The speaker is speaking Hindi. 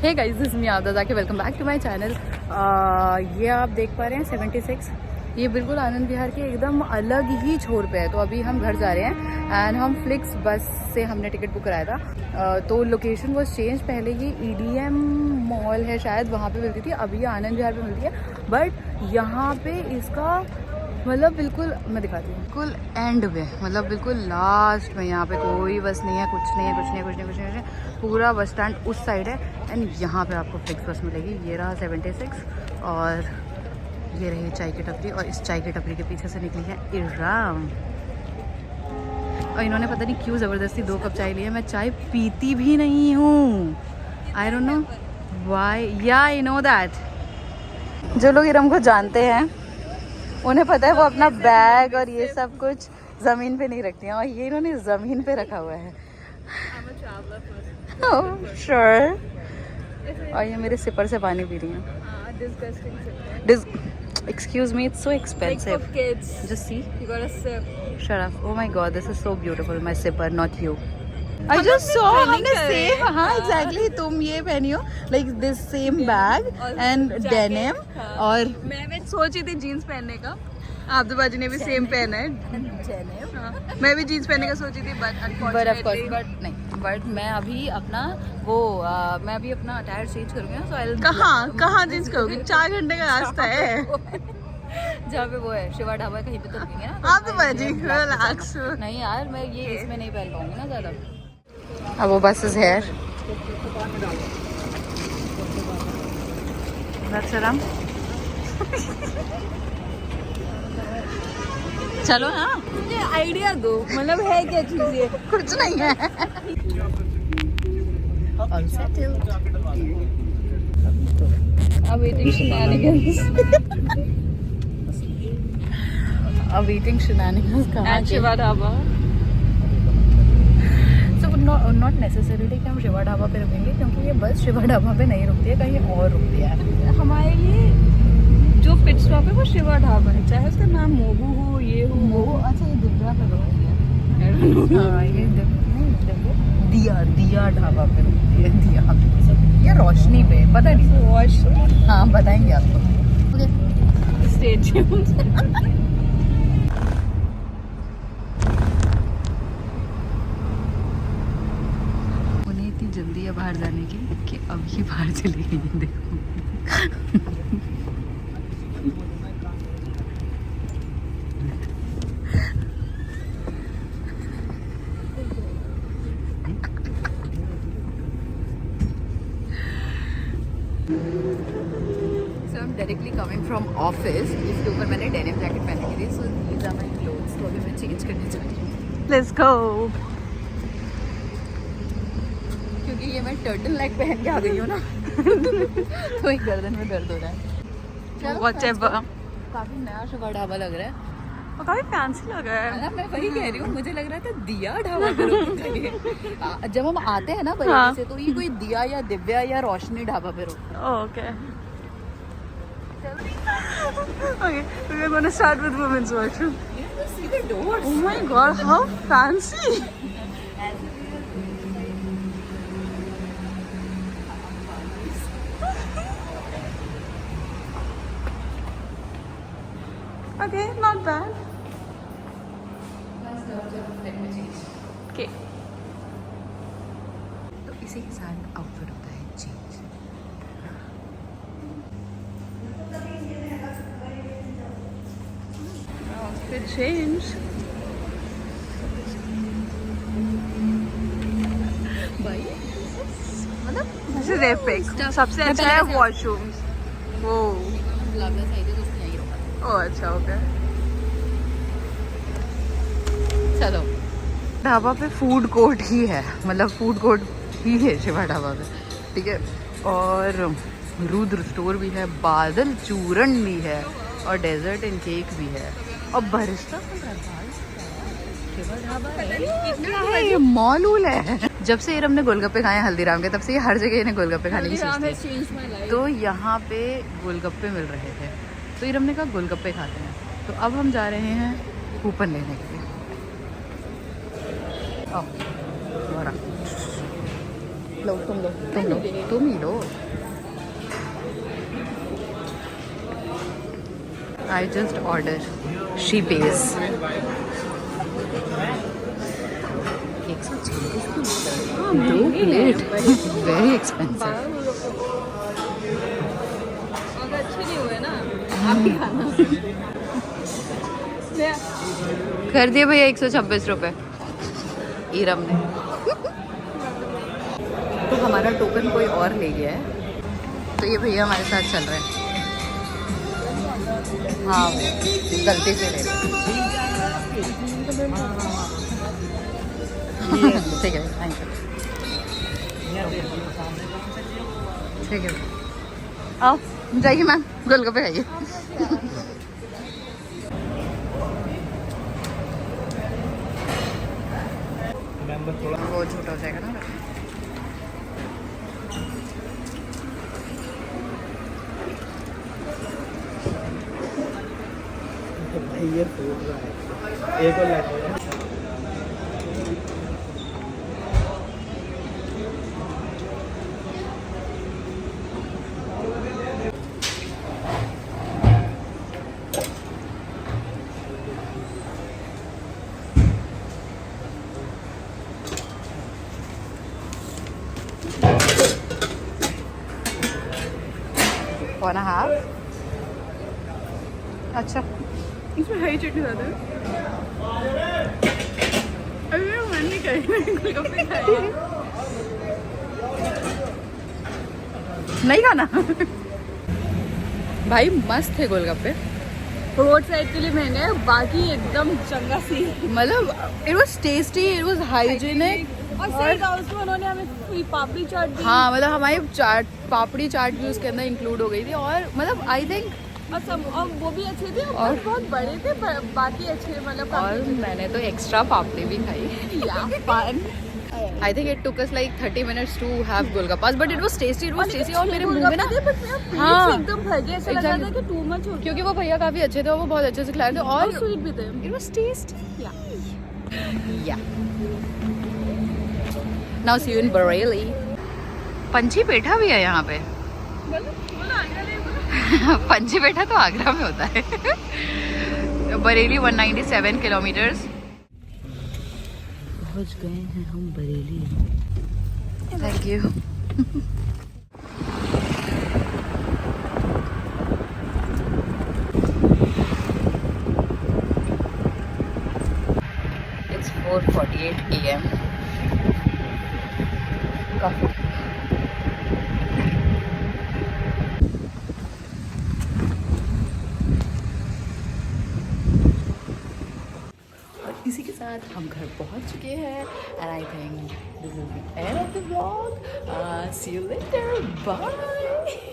हे गाइस, दिस मी आदा जाके welcome back to my channel. ये आप देख पा रहे हैं 76। ये बिल्कुल आनंद विहार के एकदम अलग ही छोर पे है। तो अभी हम घर जा रहे हैं एंड हम फ्लिक्स बस से हमने टिकट बुक कराया था। तो लोकेशन वो चेंज, पहले ये EDM मॉल है शायद, वहाँ पे मिलती थी, अभी आनंद विहार पे मिलती है। बट यहाँ पे इसका मतलब बिल्कुल, मैं दिखाती हूँ, बिल्कुल एंड में, मतलब बिल्कुल लास्ट में। यहाँ पे कोई बस नहीं है, कुछ नहीं है, कुछ नहीं है, कुछ नहीं, कुछ नहीं, कुछ नहीं। पूरा बस स्टैंड उस साइड है एंड यहाँ पे आपको फ्लिक्स बस मिलेगी। ये रहा 76 और ये रही चाय की टपरी, और इस चाय की टपरी के पीछे से निकली है इराम। और इन्होंने पता नहीं क्यों ज़बरदस्ती 2 कप चाय ली है। मैं चाय पीती भी नहीं हूँ, आई डोंट नो व्हाई। या आई नो दैट जो लोग इरम को जानते हैं उन्हें पता है वो अपना बैग और ये सब कुछ ज़मीन पे नहीं रखती हैं, और ये इन्होंने ज़मीन पे रखा हुआ है। श्योर। और ये मेरे सिपर से पानी पी रही हैं। Excuse me, it's so expensive. Like for kids. Just see. You gotta sip. Shut up. Oh my god, this is so beautiful. My sipper, not you. I just saw हमने same, हाँ exactly, तुम ये पहनी हो like this same bag and denim, और मैं सोची थी जीन्स पहनने का, आप बाजी ने भी सेम पहना है। मैं भी जीन्स पहनने का सोची थी, बट मैं अभी अपना मैं अभी अपना अटायर चेंज करूँगी ना, so कहाँ जीन्स करोगी? 4 घंटे का रास्ता है। जहाँ पे वो है शिवा ढाबा, कहीं पे तो रुकेंगे ना। आप तो बाजी रिलैक्स। नहीं यार, मैं ये इसमें नहीं पहन पाऊंगी ना ज़्यादा। अब वो बस इज हेयर। चलो ना, मुझे आइडिया दो, मतलब है क्या चीज़ ये? कुछ नहीं है। अब eating shenanigans. अब ईटिंग शेनानिगन्स कहाँ At Shiva dhaba. Not necessarily कि हम शिवा ढाबा पे रुकेंगे, क्योंकि ये बस शिवा ढाबा पे नहीं रुकती है, कहीं और रुकती है। हमारे लिए जो पिट स्टॉप है वो शिवा ढाबा है, चाहे उसका नाम मोगू हो, ये हो, वो हो। अच्छा, ये दिव्या पे रुकती है। हाँ, ये दिया ढाबा पे रुकती है। दिया या रोशनी पे, पता नहीं। हाँ, बताएंगे आपको। स्टेज उन्हें इतनी जल्दी है बाहर जाने की कि अब ही बाहर चली गई है, देखो। So I'm directly coming from office। इसके ऊपर मैंने डेनिम जैकेट पहने की थी, so these are my clothes। तो अभी मैं चेंज करने जा रही हूँ। Let's go. क्योंकि ये मैं टर्टल नेक पहन के आ गई हूँ ना, तो एक गर्दन में दर्द हो रहा है। Whatever। काफी नया शिवा ढाबा लग रहा है और काफी फैंसी लग रहा है ना। मैं वही कह रही हूँ, मुझे लग रहा था दिया ढाबा पे रुकना चाहिए। जब हम आते हैं ना बरेली हाँ। से, तो ये कोई दिया या दिव्या या रोशनी ढाबा पे रुकता है। Okay okay, we're going to start with women's washroom. See the doors. Oh my god, how fancy. Okay, not bad. Okay. तो इसी के साथ आउटफिट होता है चेंज। Outfit change. भाई मतलब This is epic. सबसे अच्छा है washrooms. वो गुलाब चाहिए तो उसने यही रोका। ओह अच्छा, ओके। चलो, ढाबा पे फूड कोर्ट ही है, मतलब फूड कोर्ट ही है शिवा ढाबा पे, ठीक है। और रुद्र स्टोर भी है, बादल चूरण भी है, और डेजर्ट एंड केक भी है, और बरिस्ता शिवा ढाबा है। ये मॉल वूल है। जब से इरम ने गोलगप्पे खाए हल्दीराम के, तब से ये हर जगह इन्हें गोलगप्पे खाने की सोचती है। तो यहाँ पे गोलगप्पे मिल रहे थे, तो इरम ने कहा गोलगप्पे खाते हैं। तो अब हम जा रहे हैं कूपन लेने के लिए। लो तुम तुम ही लो। I just order. She pays. 2 plate. Very expensive. अगर अच्छे नहीं हुए ना आप ही खाना। कर दिए भैया 126 रुपये ईरम ने। तो हमारा टोकन कोई और ले गया है, तो ये भैया हमारे साथ चल रहे हैं। हाँ गलती से ले रहे। ठीक है थैंक यू। ठीक है आओ जाइए मैम गोलगप्पे खाइए। वो छोटा हो जाएगा ना। ये फूट रहा है, एक और लाइट है। Wanna have? अच्छा इसमें हरी चटनी ज़्यादा है। अभी मेरा मन नहीं कर रहा है गोलगप्पे खाने। नहीं खाना। भाई मस्त थे गोलगप्पे। रोड साइड के लिए महंगा है, बाकी एकदम चंगा सी। मतलब it was tasty, it was hygienic. और सही कहा उसमें उन्होंने हमें पूरी पापड़ी चाट दी। हाँ मतलब हमारी चाट पापड़ी चाट भी उसके अंदर इंक्लूड हो गई थी। और मतलब आई थिंक और वो भी अच्छे थे और और बहुत बड़े थे, बाकी अच्छे मतलब और मैंने तो एक्स्ट्रा पापड़ी भी खाई। Fun. I think it took us like 30 minutes to have golgappas but it was tasty, it was tasty. और मेरे मुंह में ना हाँ एकदम भर गया, ऐसा लग रहा था कि टू मच हो गया, क्योंकि वो भैया काफी अच्छे थे और वो बहुत अच्छे से खिला रहे थे और और स्वीट भी थे। It was tasty. Yeah now see you in Bareilly. Panchhi पेठा भी है यहाँ पे। पंछी पेठा तो आगरा में होता है। बरेली 197 किलोमीटर्स। पहुँच गए हैं हम Bareilly. Thank you. It's 4:48 AM. काफी इसी के साथ हम घर पहुंच चुके हैं and I think this is the end of the vlog. See you later bye.